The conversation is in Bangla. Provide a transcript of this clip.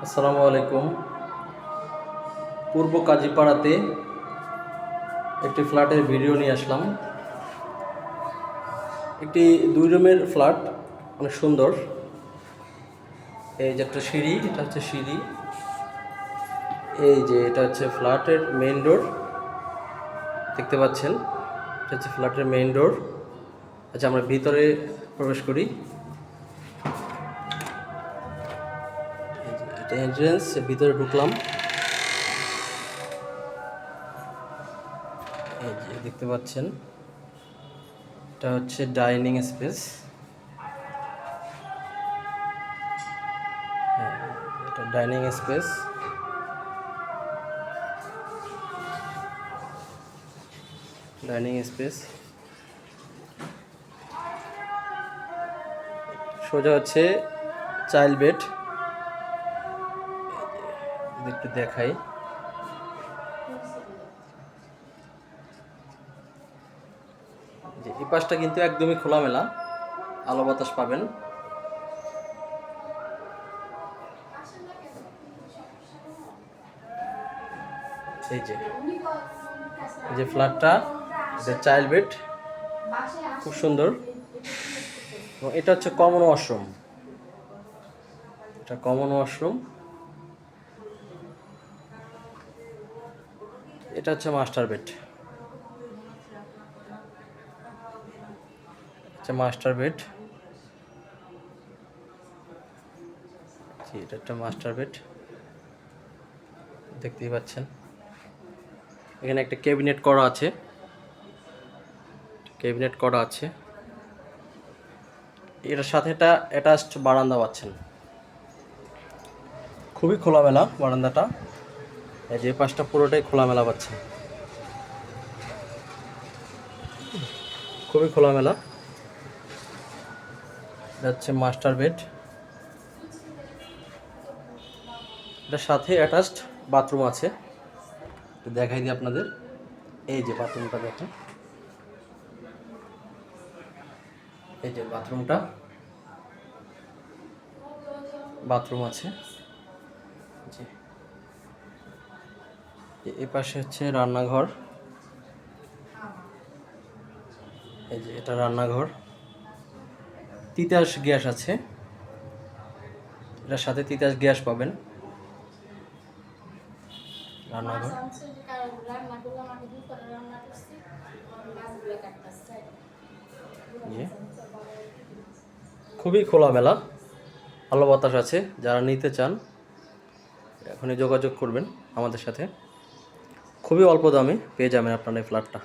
আসসালামু আলাইকুম। পূর্ব কাজীপাড়াতে একটি ফ্ল্যাটের ভিডিও নিয়ে আসলাম। একটি 2 রুমের ফ্ল্যাট, অনেক সুন্দর। এই যে একটা সিঁড়ি, এটা হচ্ছে সিঁড়ি। এই যে এটা হচ্ছে ফ্ল্যাটের মেইন ডোর, দেখতে পাচ্ছেন। এটা হচ্ছে ফ্ল্যাটের মেইন ডোর। আচ্ছা, আমরা ভিতরে প্রবেশ করি। এটা এন্ট্রেন্স, ভিতরে ঢুকলাম। এই যে দেখতে পাচ্ছেন, এটা হচ্ছে ডাইনিং স্পেস। এটা ডাইনিং স্পেস। সোজা হচ্ছে চাইল্ড বেড। একটু দেখাই। যে এই পাশটা কিন্তু একদমই খোলামেলা, আলো বাতাস পাবেন। এই যে ফ্ল্যাটটা, এটা চাইল্ড বেড, খুব সুন্দর। এবং এটা হচ্ছে কমন ওয়াশরুম। এটা কমন ওয়াশরুম। এটা হচ্ছে মাস্টার বেড। Master bed. এটা একটা মাস্টার বেড, দেখতেই পাচ্ছেন। এখানে একটা ক্যাবিনেট করা আছে। এটার সাথে একটা অ্যাটাচড বারান্দা পাচ্ছেন। খুবই খোলামেলা বারান্দাটা। এই যে পাশটা পুরোটাই খোলামেলা পাচ্ছেন, খুবই খোলামেলা। এটা হচ্ছে মাস্টার বেড। এটার সাথে অ্যাটাচড বাথরুম আছে, একটু দেখাই দিই আপনাদের। এই যে বাথরুমটা দেখেন, এই যে বাথরুম আছে। জি, এই পাশে হচ্ছে রান্নাঘর। এই যে এটা রান্নাঘর, তিতাস গ্যাস আছে। এটার সাথে তিতাস গ্যাস পাবেন। রান্নাঘর খুবই খোলামেলা, আলো বাতাস আছে। যারা নিতে চান এখনই যোগাযোগ করবেন আমাদের সাথে। খুবই অল্প দামে পেয়ে যাবেন আপনারা এই ফ্ল্যাটটা।